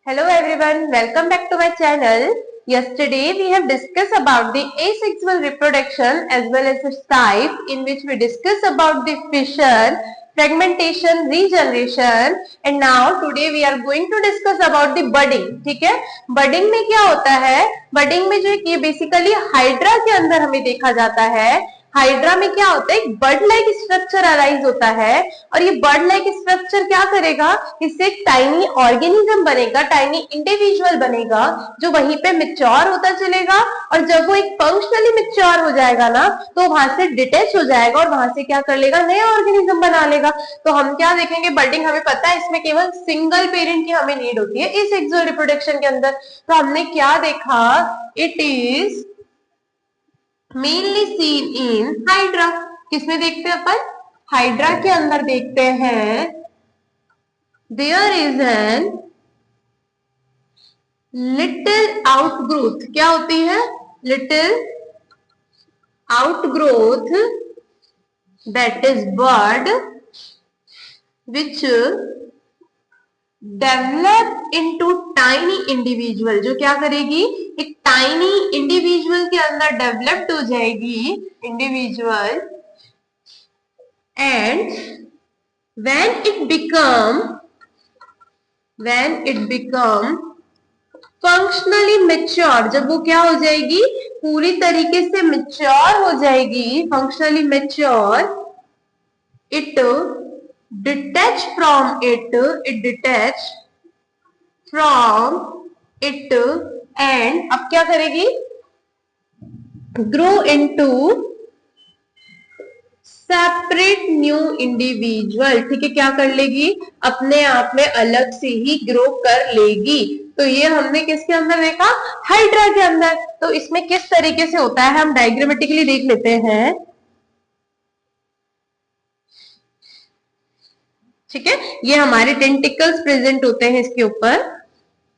Hello everyone, welcome back to my channel. Yesterday we have discussed about the asexual reproduction as well as its type, in which we discussed about the fission, fragmentation, regeneration, and now today we are going to discuss about the budding. ठीक है, budding में क्या होता है? budding में जो है ये basically हाइड्रा के अंदर हमें देखा जाता है। हाइड्रा में क्या होता है, बर्ड लाइक स्ट्रक्चर अराइज होता है और ये बर्ड लाइक स्ट्रक्चर क्या करेगा, इससे एक टाइनी ऑर्गेनिज्म बनेगा, टाइनी इंडिविजुअल बनेगा जो वहीं पे मैच्योर होता चलेगा और जब वो एक फंक्शनली मैच्योर हो जाएगा ना तो वहां से डिटेच हो जाएगा और वहां से क्या कर लेगा, नया ऑर्गेनिज्म बना लेगा। तो हम क्या देखेंगे, बर्डिंग हमें पता है इसमें केवल सिंगल पेरेंट की हमें नीड होती है इस सेक्सुअल रिप्रोडक्शन के अंदर। तो हमने क्या देखा, it is mainly seen in hydra. किसमें देखते हैं अपन, हाइड्रा के अंदर देखते हैं। There is an little outgrowth, क्या होती है, little outgrowth that is bud which develop into tiny individual, जो क्या करेगी, एक टाइनी इंडिविजुअल के अंदर डेवलप्ड हो जाएगी, individual, and when it become functionally mature, जब वो क्या हो जाएगी, पूरी तरीके से मैच्योर हो जाएगी, functionally mature, it detach from it and अब क्या करेगी, grow into separate new individual. ठीक है, क्या कर लेगी, अपने आप में अलग से ही ग्रो कर लेगी। तो ये हमने किसके अंदर देखा, हाइड्रा के अंदर। तो इसमें किस तरीके से होता है हम डायग्रामेटिकली देख लेते हैं। ठीक है, ये हमारे टेंटिकल्स प्रेजेंट होते हैं इसके ऊपर,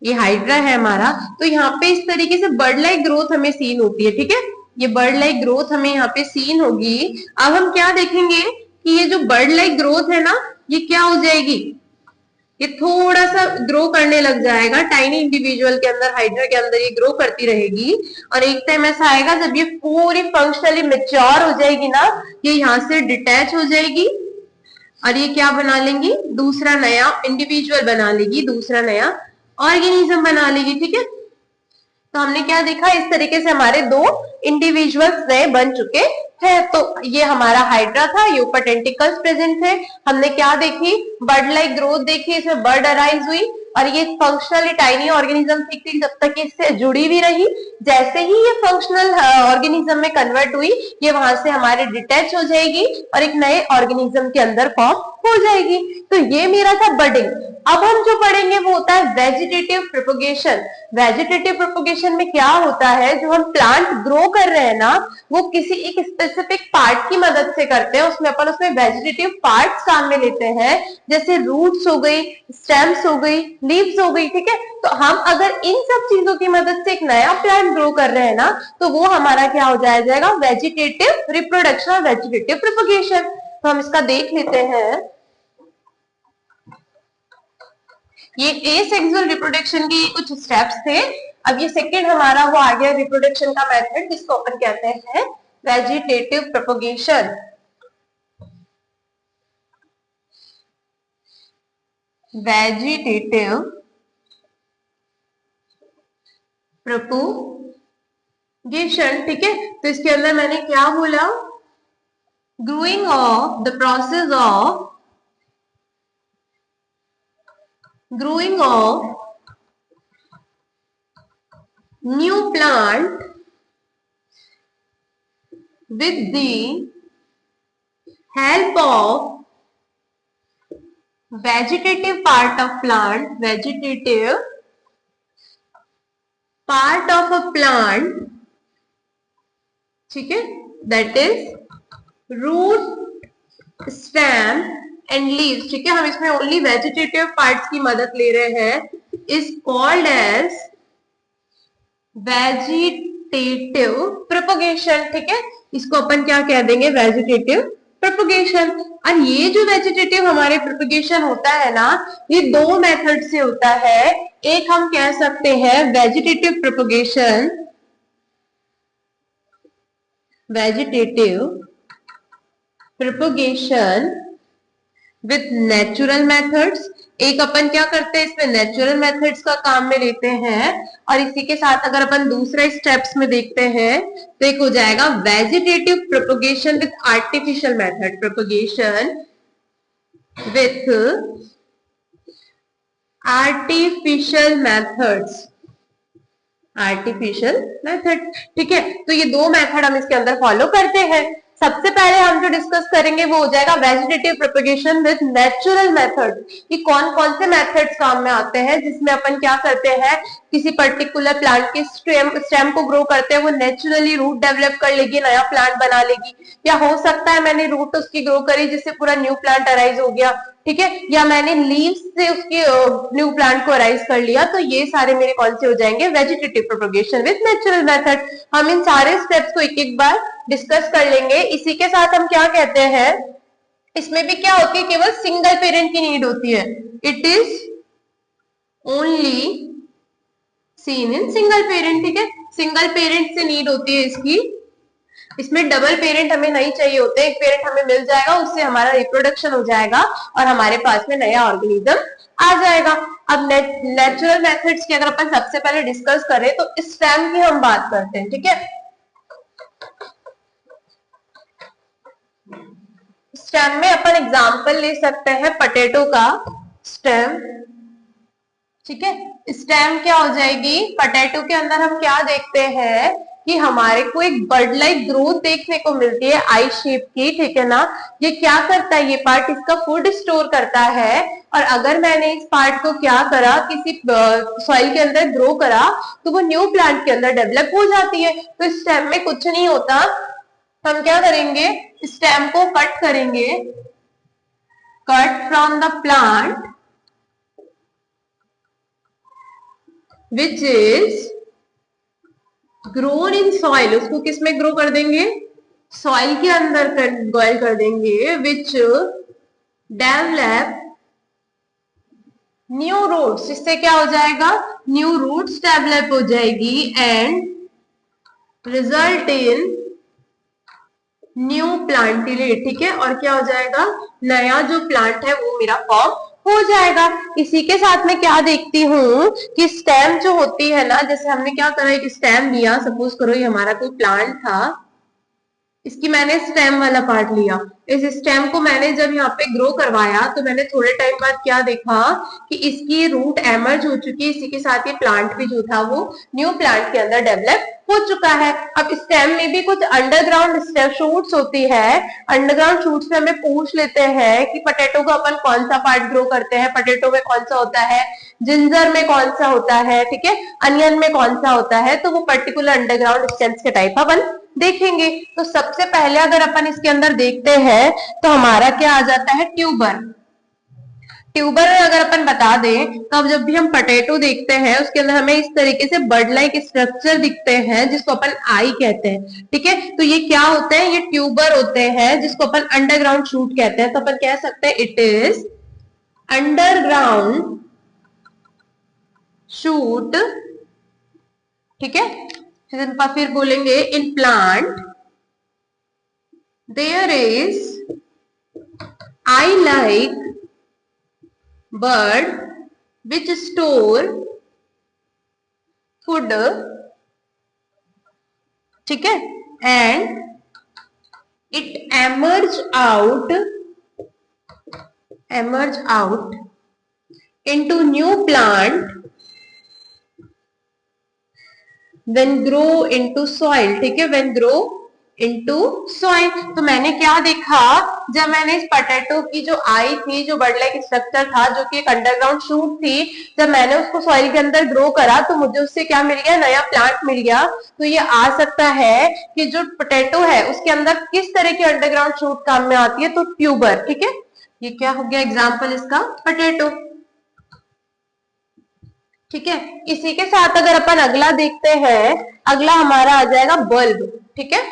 ये हाइड्रा है हमारा। तो यहाँ पे इस तरीके से बर्ड लाइक ग्रोथ हमें सीन होती है। ठीक है, ये बर्ड लाइक ग्रोथ हमें यहाँ पे सीन होगी। अब हम क्या देखेंगे कि ये जो बर्ड लाइक ग्रोथ है ना, ये क्या हो जाएगी, ये थोड़ा सा ग्रो करने लग जाएगा टाइनी इंडिविजुअल के अंदर, हाइड्रा के अंदर ये ग्रो करती रहेगी और एक टाइम ऐसा आएगा जब ये पूरी फंक्शनली मैच्योर हो जाएगी ना, ये यहाँ से डिटैच हो जाएगी और ये क्या बना लेंगी, दूसरा नया इंडिविजुअल बना लेगी, दूसरा नया ऑर्गेनिज्म बना लेगी। ठीक है, तो हमने क्या देखा, इस तरीके से हमारे दो इंडिविजुअल्स नए बन चुके हैं। तो ये हमारा हाइड्रा था, ये ऊपर टेंटिकल्स प्रेजेंट थे। हमने क्या देखी, बर्ड लाइक ग्रोथ देखी, इसमें बर्ड अराइज हुई और ये फंक्शनली टाइनी ऑर्गेनिज्म थी जब तक इससे जुड़ी भी रही। जैसे ही ये फंक्शनल ऑर्गेनिज्म में कन्वर्ट हुई, ये वहां से हमारे डिटैच हो जाएगी और एक नए ऑर्गेनिज्म के अंदर फॉर्म हो जाएगी। तो ये मेरा था बर्डिंग। अब हम जो पढ़ेंगे वो होता है वेजिटेटिव प्रोपगेशन। वेजिटेटिव प्रोपगेशन में क्या होता है, जो हम प्लांट ग्रो कर रहे हैं ना, वो किसी एक स्पेसिफिक पार्ट की मदद से करते हैं। उसमें वेजिटेटिव पार्ट्स काम में लेते हैं, जैसे रूट्स हो गई, स्टेम्स हो गई, लीव्स हो गई। ठीक है, तो हम अगर इन सब चीजों की मदद से एक नया प्लांट ग्रो कर रहे हैं ना, तो वो हमारा क्या हो जाएगा, वेजिटेटिव रिप्रोडक्शन, वेजिटेटिव प्रोपगेशन। तो हम इसका देख लेते हैं। ये एसेक्सुअल रिप्रोडक्शन की कुछ स्टेप्स थे। अब ये सेकंड हमारा वो आ गया रिप्रोडक्शन का मेथड, जिसको अपन कहते हैं वेजिटेटिव प्रोपगेशन। Vegetative propagation. ठीक है, तो इसके अंदर मैंने क्या बोला, growing of the process of growing of new plant with the help of vegetative part of plant, vegetative part of a plant, ठीक है, that is root, stem and leaves. ठीक है, हम इसमें ओनली वेजिटेटिव पार्ट्स की मदद ले रहे हैं, is called as vegetative propagation. ठीक है, इसको अपन क्या कह देंगे, वेजिटेटिव प्रोपगेशन। और ये जो वेजिटेटिव हमारे प्रोपगेशन होता है ना, ये दो मेथड से होता है। एक हम कह सकते हैं vegetative propagation, vegetative propagation with natural methods. एक अपन क्या करते हैं इसमें नेचुरल मेथड्स का काम में लेते हैं, और इसी के साथ अगर अपन दूसरे स्टेप्स में देखते हैं तो एक हो जाएगा vegetative propagation with artificial method, propagation with artificial methods, artificial method. ठीक है, तो ये दो मेथड हम इसके अंदर फॉलो करते हैं। सबसे पहले हम जो डिस्कस करेंगे वो हो जाएगा vegetative propagation with natural method, कि कौन कौन से मेथड्स काम में आते हैं जिसमें अपन क्या करते हैं, किसी पर्टिकुलर प्लांट के स्टेम को ग्रो करते हैं, वो नेचुरली रूट डेवलप कर लेगी, नया प्लांट बना लेगी, या हो सकता है मैंने रूट उसकी ग्रो करी जिससे पूरा न्यू प्लांट अराइज हो गया, ठीक है, या मैंने लीव्स से उसकी न्यू प्लांट को अराइज कर लिया। तो ये सारे मेरे कौन से हो जाएंगे, vegetative propagation with natural method. हम इन सारे स्टेप्स को एक एक बार डिस्कस कर लेंगे। इसी के साथ हम क्या कहते हैं, इसमें भी क्या होती है, केवल सिंगल पेरेंट की नीड होती है, it is only seen in single parent. ठीक है, सिंगल पेरेंट से नीड होती है इसकी, इसमें डबल पेरेंट हमें नहीं चाहिए होते, एक पेरेंट हमें मिल जाएगा, उससे हमारा रिप्रोडक्शन हो जाएगा और हमारे पास में नया ऑर्गेनिज्म आ जाएगा। अब नेचुरल मेथड्स की अगर अपन सबसे पहले डिस्कस करें तो स्टेम की हम बात करते हैं। ठीक है, स्टेम में अपन एग्जांपल ले सकते हैं पोटैटो का स्टेम। ठीक है, स्टेम क्या हो जाएगी, पोटैटो के अंदर हम क्या देखते हैं कि हमारे को एक बर्ड लाइक ग्रोथ देखने को मिलती है आई शेप की। ठीक है ना, ये क्या करता है, ये पार्ट इसका फूड स्टोर करता है, और अगर मैंने इस पार्ट को क्या करा, किसी सॉइल के अंदर ग्रो करा, तो वो न्यू प्लांट के अंदर डेवलप हो जाती है। तो स्टेम में कुछ नहीं होता, हम क्या करेंगे, स्टेम को कट करेंगे, cut from the plant which is grown in soil, उसको किस में ग्रो कर देंगे, सॉइल के अंदर ग्रो कर देंगे, विच डेवलप न्यू रूट्स, इससे क्या हो जाएगा, न्यू रूट्स डेवलप हो जाएगी, एंड रिजल्ट इन न्यू प्लांटिलेट। ठीक है, और क्या हो जाएगा, नया जो प्लांट है वो मेरा फॉर्म हो जाएगा। इसी के साथ में क्या देखती हूँ कि स्टेम जो होती है ना, जैसे हमने क्या करा, एक स्टेम लिया, सपोज करो ये हमारा कोई प्लांट था, इसकी मैंने स्टेम वाला पार्ट लिया, इस स्टेम को मैंने जब यहाँ पे ग्रो करवाया तो मैंने थोड़े टाइम बाद क्या देखा कि इसकी रूट एमर्ज हो चुकी है, इसी के साथ ये प्लांट भी जो था वो न्यू प्लांट के अंदर डेवलप हो चुका है। अब स्टेम में भी कुछ अंडरग्राउंड शूट्स होती है, अंडरग्राउंड शूट्स में हमें पूछ लेते हैं कि पोटैटो का अपन कौन सा पार्ट ग्रो करते हैं, पोटैटो में कौन सा होता है, जिंजर में कौन सा होता है, ठीक है, अनियन में कौन सा होता है, तो वो पर्टिकुलर अंडरग्राउंड स्टेम्स के टाइप अपन देखेंगे। तो सबसे पहले अगर अपन इसके अंदर देखते हैं तो हमारा क्या आ जाता है, ट्यूबर। ट्यूबर अगर अपन बता दें तो अब जब भी हम पोटैटो देखते हैं उसके अंदर हमें इस तरीके से बर्ड लाइक स्ट्रक्चर दिखते हैं जिसको अपन आई कहते हैं। ठीक है, तो ये क्या होते हैं, ये ट्यूबर होते हैं जिसको अपन अंडरग्राउंड शूट कहते हैं। तो अपन कह सकते हैं इट इज अंडरग्राउंड शूट। ठीक है, फिर बोलेंगे in plant there is eye like bird which store food, ठीक है, and it emerge out into new plant when grow into soil। ठीक है, when grow into soil। तो मैंने क्या देखा, जब मैंने इस पोटैटो की जो आई थी, जो बर्ड लाइक स्ट्रक्चर था, जो कि एक अंडरग्राउंड शूट थी, जब मैंने उसको सॉइल के अंदर ग्रो करा तो मुझे उससे क्या मिल गया, नया प्लांट मिल गया। तो ये आ सकता है कि जो पोटैटो है उसके अंदर किस तरह की अंडरग्राउंड शूट काम में आती है, तो ट्यूबर। ठीक है, ये क्या हो गया एग्जाम्पल इसका, पोटैटो। ठीक है, इसी के साथ अगर अपन अगला देखते हैं, अगला हमारा आ जाएगा बल्ब। ठीक है,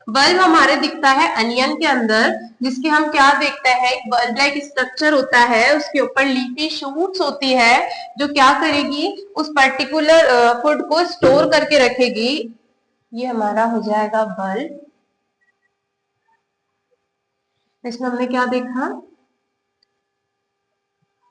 बल्ब हमारे दिखता है अनियन के अंदर, जिसके हम क्या देखते हैं, एक बल्ब लाइक स्ट्रक्चर होता है, उसके ऊपर लीफी शूट्स होती है जो क्या करेगी, उस पर्टिकुलर फूड को स्टोर करके रखेगी। ये हमारा हो जाएगा बल्ब। इसमें हमने क्या देखा,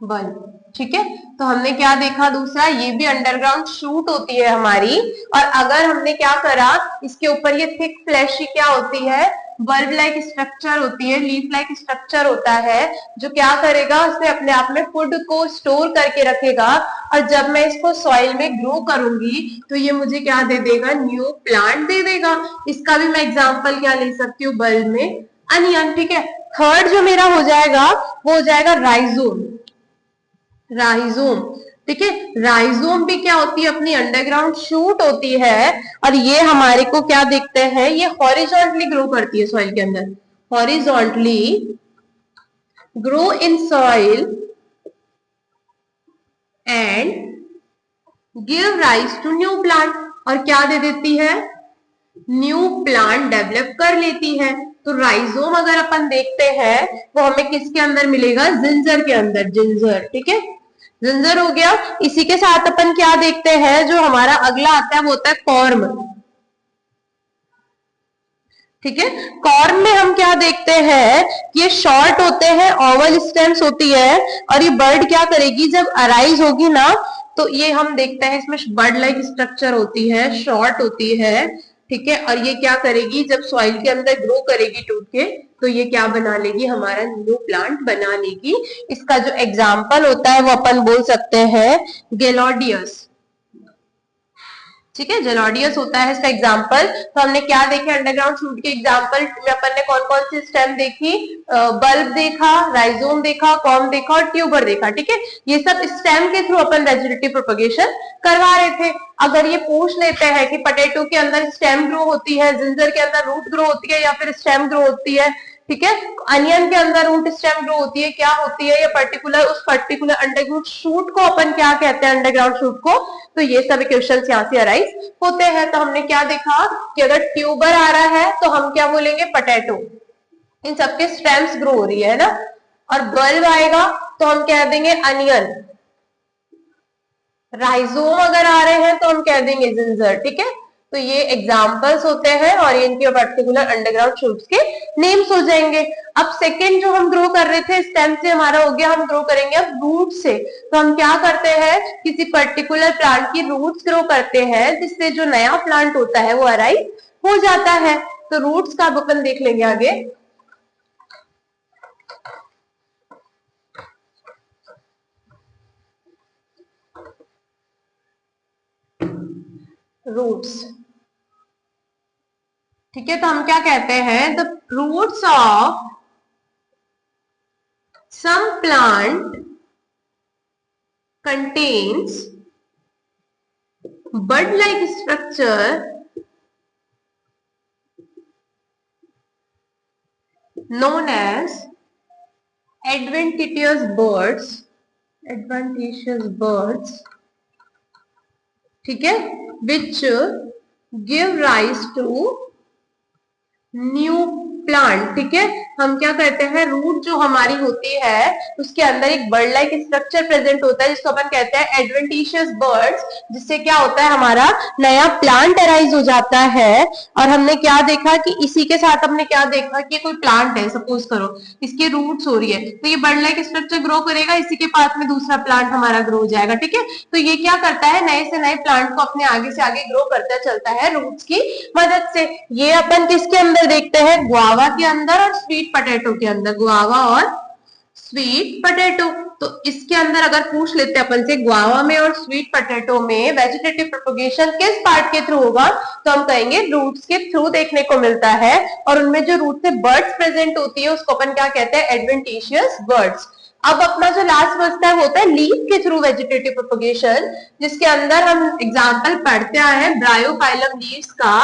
बल्ब। ठीक है, तो हमने क्या देखा दूसरा, ये भी अंडरग्राउंड शूट होती है हमारी, और अगर हमने क्या करा, इसके ऊपर ये थिक फ्लैशी क्या होती है, बल्ब लाइक स्ट्रक्चर होती है, लीफ लाइक स्ट्रक्चर होता है, जो क्या करेगा, उसने अपने आप में फूड को स्टोर करके रखेगा, और जब मैं इसको सॉइल में ग्रो करूंगी तो ये मुझे क्या दे देगा, न्यू प्लांट दे देगा। इसका भी मैं एग्जाम्पल क्या ले सकती हूँ, बल्ब में अनियन। ठीक है, थर्ड जो मेरा हो जाएगा वो हो जाएगा राइजोम। राइजोम, ठीक है, राइजोम भी क्या होती है, अपनी अंडरग्राउंड शूट होती है, और ये हमारे को क्या देखते हैं, ये हॉरिजॉन्टली ग्रो करती है सॉइल के अंदर, horizontally grow in soil and give rise to new plant, और क्या दे देती है, न्यू प्लांट डेवलप कर लेती है। तो राइजोम अगर अपन देखते हैं वो हमें किसके अंदर मिलेगा, जिंजर के अंदर, जिंजर। ठीक है, जिंजर हो गया। इसी के साथ अपन क्या देखते हैं, जो हमारा अगला आता है वो होता है कॉर्म। ठीक है, कॉर्न में हम क्या देखते हैं, ये शॉर्ट होते हैं, ओवल स्टेम्स होती है, और ये बर्ड क्या करेगी, जब अराइज होगी ना, तो ये हम देखते हैं इसमें बर्ड लाइक स्ट्रक्चर होती है, शॉर्ट होती है। ठीक है, और ये क्या करेगी, जब सॉइल के अंदर ग्रो करेगी टूट के, तो ये क्या बना लेगी, हमारा न्यू प्लांट बना लेगी। इसका जो एग्जाम्पल होता है वो अपन बोल सकते हैं गेलोडियस। ठीक है, जेलोडियस होता है इसका एग्जाम्पल। तो हमने क्या देखे, अंडरग्राउंड शूट के एग्जाम्पल में अपन ने कौन कौन सी स्टेम देखी, बल्ब देखा, राइजोम देखा, कॉर्म देखा और ट्यूबर देखा। ठीक है, ये सब स्टेम के थ्रू अपन वेजिटेटिव प्रोपगेशन करवा रहे थे। अगर ये पूछ लेते हैं कि पटेटो के अंदर स्टेम ग्रो होती है, जिंजर के अंदर रूट ग्रो होती है या फिर स्टेम ग्रो होती है, ठीक है, अनियन के अंदर रूट स्टेम ग्रो होती है, क्या होती है, या पर्टिकुलर उस पर्टिकुलर अंडरग्राउंड शूट को अपन क्या कहते हैं, अंडरग्राउंड शूट को, तो ये सब क्वेश्चन यहाँ से अराइज होते हैं। तो हमने क्या देखा कि अगर ट्यूबर आ रहा है तो हम क्या बोलेंगे, पटेटो, इन सबके स्टेम्स ग्रो हो रही है ना, और बल्ब आएगा तो हम कह देंगे अनियन, राइजोम अगर आ रहे हैं तो हम कह देंगे जिंजर। ठीक है, तो ये एग्जाम्पल्स होते हैं और इनके पर्टिकुलर अंडरग्राउंड शूट्स के नेम्स हो जाएंगे। अब सेकेंड जो हम ग्रो कर रहे थे स्टेम से हमारा हो गया, हम ग्रो करेंगे अब रूट से। तो हम क्या करते हैं, किसी पर्टिकुलर प्लांट की रूट्स ग्रो करते हैं, जिससे जो नया प्लांट होता है वो अराइव हो जाता है। तो रूट्स का अपन देख लेंगे आगे। रूट्स, ठीक है, तो हम क्या कहते हैं, the roots of some plant contains bud like structure known as adventitious birds, ठीक है, which give rise to new plant. ठीक है, हम क्या करते हैं, रूट जो हमारी होती है उसके अंदर एक बर्ड लाइक स्ट्रक्चर प्रेजेंट होता है, जिसको अपन कहते हैं एडवेंटिशियस बर्ड्स, जिससे क्या होता है, हमारा नया प्लांट अराइज हो जाता है। और हमने क्या देखा कि इसी के साथ हमने क्या देखा कि कोई प्लांट है, सपोज करो इसकी रूट्स हो रही है, तो ये बर्ड लाइक स्ट्रक्चर ग्रो करेगा, इसी के पास में दूसरा प्लांट हमारा ग्रो हो जाएगा। ठीक है, तो ये क्या करता है, नए से नए प्लांट को अपने आगे से आगे ग्रो करता चलता है रूट्स की मदद से। ये अपन किसके अंदर देखते हैं, गुआवा के अंदर और स्वीट पटेटो के अंदर, गुआवा और स्वीट पटेटो। तो इसके अंदर अगर पूछ लेते हैं अपन से, गुआवा में और स्वीट पटेटो में वेजिटेटिव प्रोपगेशन किस पार्ट के थ्रू होगा, तो हम कहेंगे रूट्स के थ्रू देखने को मिलता है, और उनमें जो रूट से बर्ड्स प्रेजेंट होती है उसको अपन क्या कहते हैं, एडवेंटिशियस बर्ड्स। अब अपना जो लास्ट बचता है वो होता है लीफ के थ्रू वेजिटेटिव प्रोपगेशन, जिसके अंदर हम एग्जांपल पढ़ते आए हैं ब्रायोफाइलम लीव्स का,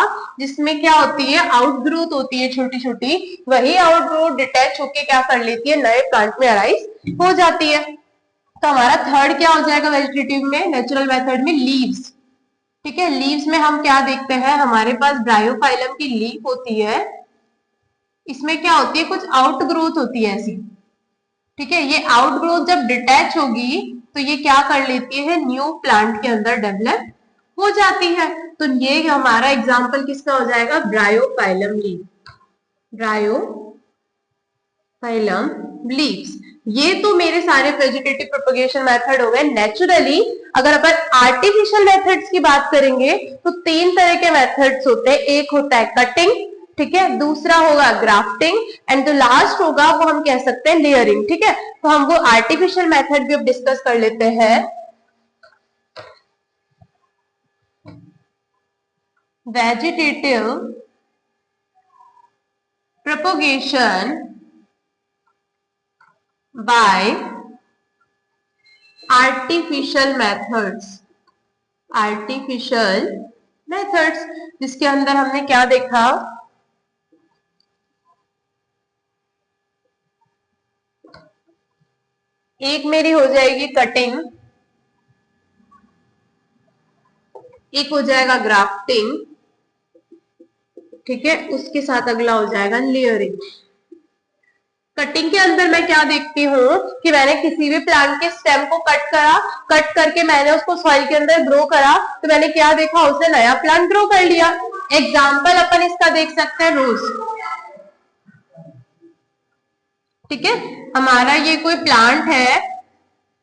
जिसमें क्या होती है, आउटग्रोथ होती है छोटी छोटी, वही आउटग्रोथ डिटैच होके क्या कर लेती है, नए प्लांट में अराइज हो जाती है। तो हमारा थर्ड क्या हो जाएगा वेजिटेटिव में, नेचुरल मेथड में लीव्स। ठीक है, लीव्स में हम क्या देखते हैं, हमारे पास ब्रायोफाइलम की लीफ होती है, इसमें क्या होती है, कुछ आउट ग्रोथ होती है ऐसी। ठीक है, ये आउट ग्रोथ जब डिटैच होगी तो ये क्या कर लेती है, न्यू प्लांट के अंदर डेवलप हो जाती है। तो ये हमारा एग्जाम्पल किसका हो जाएगा, ब्रायोफाइलम लीफ, ब्रायोफाइलम लीव्स। ये तो मेरे सारे वेजिटेटिव प्रोपगेशन मेथड हो गए नेचुरली। अगर अपन आर्टिफिशियल मेथड्स की बात करेंगे तो तीन तरह के मेथड्स होते हैं। एक होता है कटिंग, ठीक है, दूसरा होगा ग्राफ्टिंग, एंड जो लास्ट होगा वो हम कह सकते हैं लेयरिंग। ठीक है, तो हम वो आर्टिफिशियल मेथड भी अब डिस्कस कर लेते हैं। Vegetative propagation bye artificial methods, artificial methods, जिसके अंदर हमने क्या देखा, एक मेरी हो जाएगी कटिंग, एक हो जाएगा ग्राफ्टिंग, ठीक है, उसके साथ अगला हो जाएगा लेयरिंग। कटिंग के अंदर मैं क्या देखती हूँ कि मैंने किसी भी प्लांट के स्टेम को कट करा, कट करके मैंने उसको सॉइल के अंदर ग्रो करा, तो मैंने क्या देखा, उसने नया प्लांट ग्रो कर लिया। एग्जाम्पल अपन इसका देख सकते हैं रोज। ठीक है, हमारा ये कोई प्लांट है,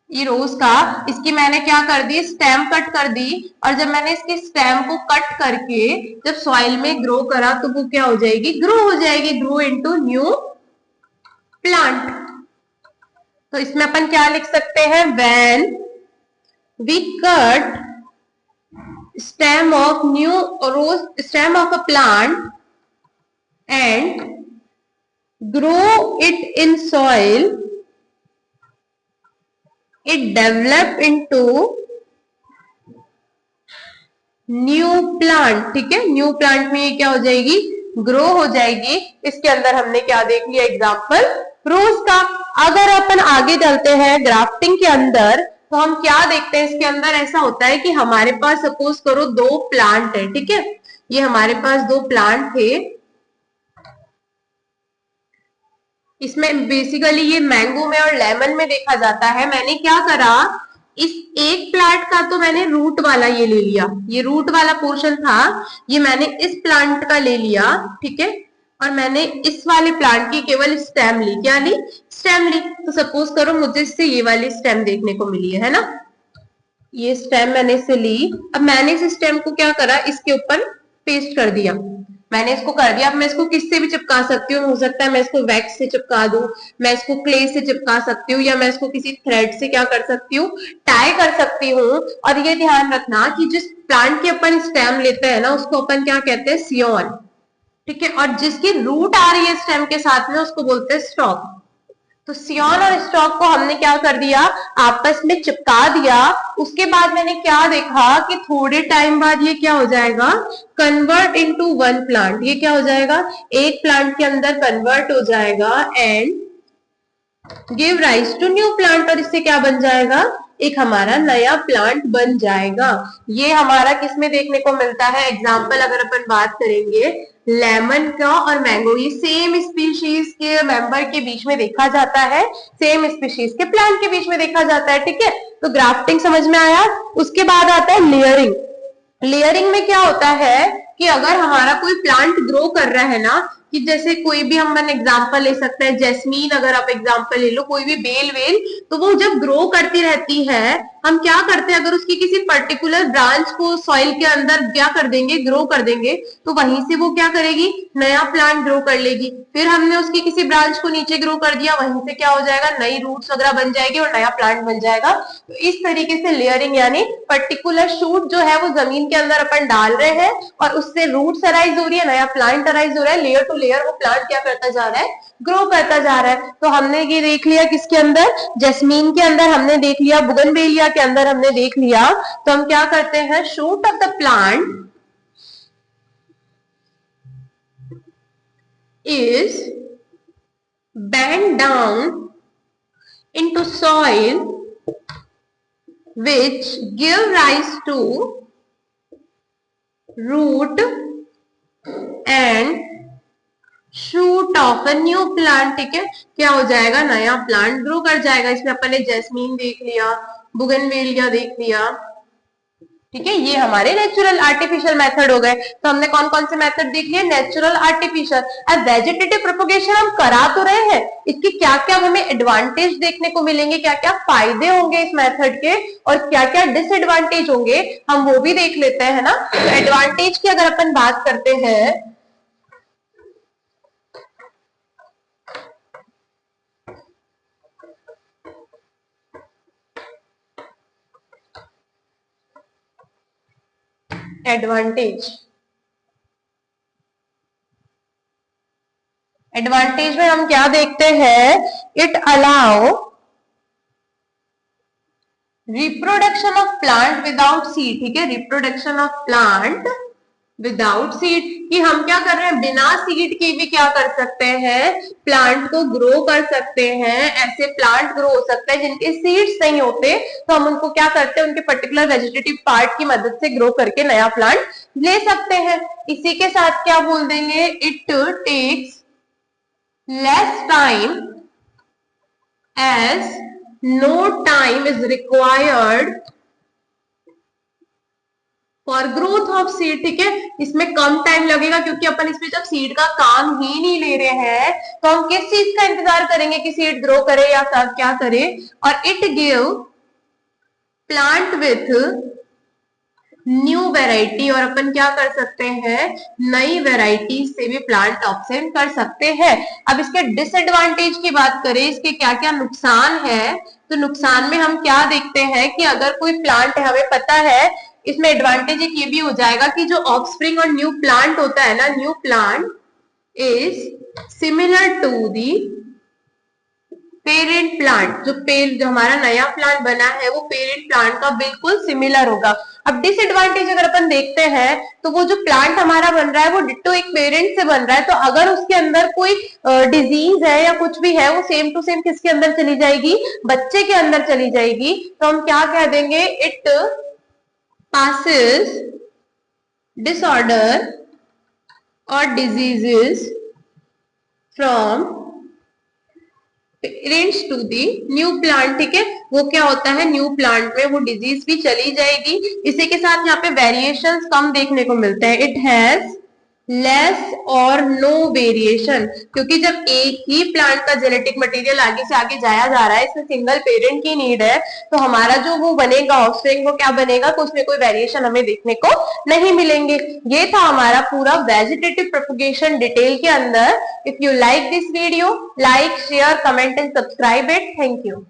ये रोज का, इसकी मैंने क्या कर दी, स्टेम कट कर दी, और जब मैंने इसकी स्टेम को कट करके जब सॉइल में ग्रो करा तो वो क्या हो जाएगी, ग्रो हो जाएगी, ग्रो इनटू न्यू प्लांट। तो इसमें अपन क्या लिख सकते हैं, when we cut stem of new rose, stem of a plant and grow it in soil, it develop into new plant. ठीक है, न्यू प्लांट में ये क्या हो जाएगी, ग्रो हो जाएगी। इसके अंदर हमने क्या देख लिया, एग्जाम्पल रोज का। अगर अपन आगे चलते हैं ग्राफ्टिंग के अंदर, तो हम क्या देखते हैं, इसके अंदर ऐसा होता है कि हमारे पास सपोज करो दो प्लांट है, ठीक है, ये हमारे पास दो प्लांट थे, इसमें बेसिकली ये मैंगो में और लेमन में देखा जाता है। मैंने क्या करा, इस एक प्लांट का तो मैंने रूट वाला ये ले लिया, ये रूट वाला पोर्शन था, ये मैंने इस प्लांट का ले लिया, ठीक है, और मैंने इस वाले प्लांट की केवल स्टेम ली, क्या ली, स्टेम ली। तो सपोज करो मुझे इससे ये वाली स्टेम देखने को मिली है ना, ये स्टेम मैंने इससे ली। अब मैंने इस स्टेम को क्या करा, इसके ऊपर पेस्ट कर दिया, मैंने इसको कर दिया। अब मैं इसको किससे भी चिपका सकती हूँ, हो सकता है मैं इसको वैक्स से चिपका दूं, मैं इसको क्ले से चिपका सकती हूँ, या मैं इसको किसी थ्रेड से क्या कर सकती हूँ, टाई कर सकती हूँ। और ये ध्यान रखना कि जिस प्लांट के अपन स्टेम लेते हैं ना, उसको अपन क्या कहते हैं, सियोन, ठीक है, और जिसकी रूट आ रही है स्टेम के साथ में उसको बोलते हैं स्टॉक। तो सियोन और स्टॉक को हमने क्या कर दिया, आपस में चिपका दिया। उसके बाद मैंने क्या देखा कि थोड़े टाइम बाद ये क्या हो जाएगा, कन्वर्ट इनटू वन प्लांट, ये क्या हो जाएगा, एक प्लांट के अंदर कन्वर्ट हो जाएगा and give rise to new plant, और इससे क्या बन जाएगा, एक हमारा नया प्लांट बन जाएगा। ये हमारा किसमें देखने को मिलता है, एग्जाम्पल अगर अपन बात करेंगे लेमन का और मैंगो, ये सेम स्पीशीज के मेंबर के बीच में देखा जाता है, सेम स्पीशीज के प्लांट के बीच में देखा जाता है। ठीक है, तो ग्राफ्टिंग समझ में आया। उसके बाद आता है लेयरिंग। लेयरिंग में क्या होता है कि अगर हमारा कोई प्लांट ग्रो कर रहा है ना, कि जैसे कोई भी हम एग्जांपल ले सकते हैं, जैस्मीन अगर आप एग्जांपल ले लो, कोई भी बेल वेल, तो वो जब ग्रो करती रहती है, हम क्या करते हैं, अगर उसकी किसी पर्टिकुलर ब्रांच को सॉइल के अंदर क्या कर देंगे, ग्रो कर देंगे, तो वहीं से वो क्या करेगी, नया प्लांट ग्रो कर लेगी। फिर हमने उसकी किसी ब्रांच को नीचे ग्रो कर दिया, वहीं से क्या हो जाएगा, नई रूट्स वगैरह बन जाएगी और नया प्लांट बन जाएगा। तो इस तरीके से लेयरिंग यानी पर्टिकुलर शूट जो है वो जमीन के अंदर अपन डाल रहे हैं और उससे रूट्स अराइज हो रही है, नया प्लांट अराइज हो रहा है, लेयर टू लेयर वो प्लांट क्या करता जा रहा है, ग्रो करता जा रहा है। तो हमने ये देख लिया किसके अंदर, जैस्मीन के अंदर हमने देख लिया, बुगनवेलिया के अंदर हमने देख लिया। तो हम क्या करते हैं, shoot of the plant is bent down into soil which give rise to root and shoot of a new plant. ठीक है, क्या हो जाएगा, नया प्लांट ग्रो कर जाएगा। इसमें अपन ने जैस्मीन देख लिया, बुगनवेलिया देख लिया। ठीक है, ये हमारे नेचुरल आर्टिफिशियल मेथड हो गए। तो हमने कौन कौन से मेथड देख लिए, नेचुरल, आर्टिफिशियल। अब वेजिटेटिव प्रोपोगेशन हम करा तो रहे हैं, इसके क्या क्या हमें एडवांटेज देखने को मिलेंगे, क्या क्या फायदे होंगे इस मेथड के और क्या क्या डिसएडवांटेज होंगे, हम वो भी देख लेते हैं ना। तो एडवांटेज की अगर अपन बात करते हैं, एडवांटेज में हम क्या देखते हैं, it allow reproduction of plant without seed. ठीक है, reproduction of plant without seed, कि हम क्या कर रहे हैं, बिना सीड के भी क्या कर सकते हैं, प्लांट को ग्रो कर सकते हैं। ऐसे प्लांट ग्रो हो सकते हैं जिनके सीड्स नहीं होते, तो हम उनको क्या करते हैं, उनके पर्टिकुलर वेजिटेटिव पार्ट की मदद से ग्रो करके नया प्लांट ले सकते हैं। इसी के साथ क्या बोल देंगे, it takes less time as no time is required for growth of seed। ठीक है, इसमें कम टाइम लगेगा क्योंकि अपन इसमें जब सीड का काम ही नहीं ले रहे हैं तो हम किस चीज का इंतजार करेंगे कि सीड ग्रो करे या क्या करे। और it give plant with new variety, और अपन क्या कर सकते हैं, नई वेराइटी से भी प्लांट ऑब्टेन कर सकते हैं। अब इसके डिसएडवांटेज की बात करें, इसके क्या क्या नुकसान है, तो नुकसान में हम क्या देखते हैं कि अगर कोई प्लांट है, हमें पता है इसमें एडवांटेज एक ये भी हो जाएगा कि जो ऑफस्प्रिंग और न्यू प्लांट होता है ना, new plant is similar to the parent plant. जो हमारा नया प्लांट बना है वो पेरेंट प्लांट का बिल्कुल सिमिलर होगा। अब डिसएडवांटेज अगर अपन देखते हैं तो वो जो प्लांट हमारा बन रहा है वो डिट्टो एक पेरेंट से बन रहा है, तो अगर उसके अंदर कोई डिजीज है या कुछ भी है वो सेम टू सेम किसके अंदर चली जाएगी, बच्चे के अंदर चली जाएगी। तो हम क्या कह देंगे, इट पासेस डिसऑर्डर और diseases from parents to the new plant. ठीक है, वो क्या होता है, न्यू प्लांट में वो डिजीज भी चली जाएगी। इसी के साथ यहाँ पे वेरिएशंस कम देखने को मिलते हैं। इट हैज लेस और नो वेरिएशन, क्योंकि जब एक ही प्लांट का जेनेटिक मटेरियल आगे से आगे जाया जा रहा है, इसमें सिंगल पेरेंट की नीड है, तो हमारा जो वो बनेगा ऑफस्प्रिंग वो क्या बनेगा, तो उसमें कोई वेरिएशन हमें देखने को नहीं मिलेंगे। ये था हमारा पूरा वेजिटेटिव प्रोपगेशन डिटेल के अंदर। If you like this video, like, share, comment and subscribe it. Thank you.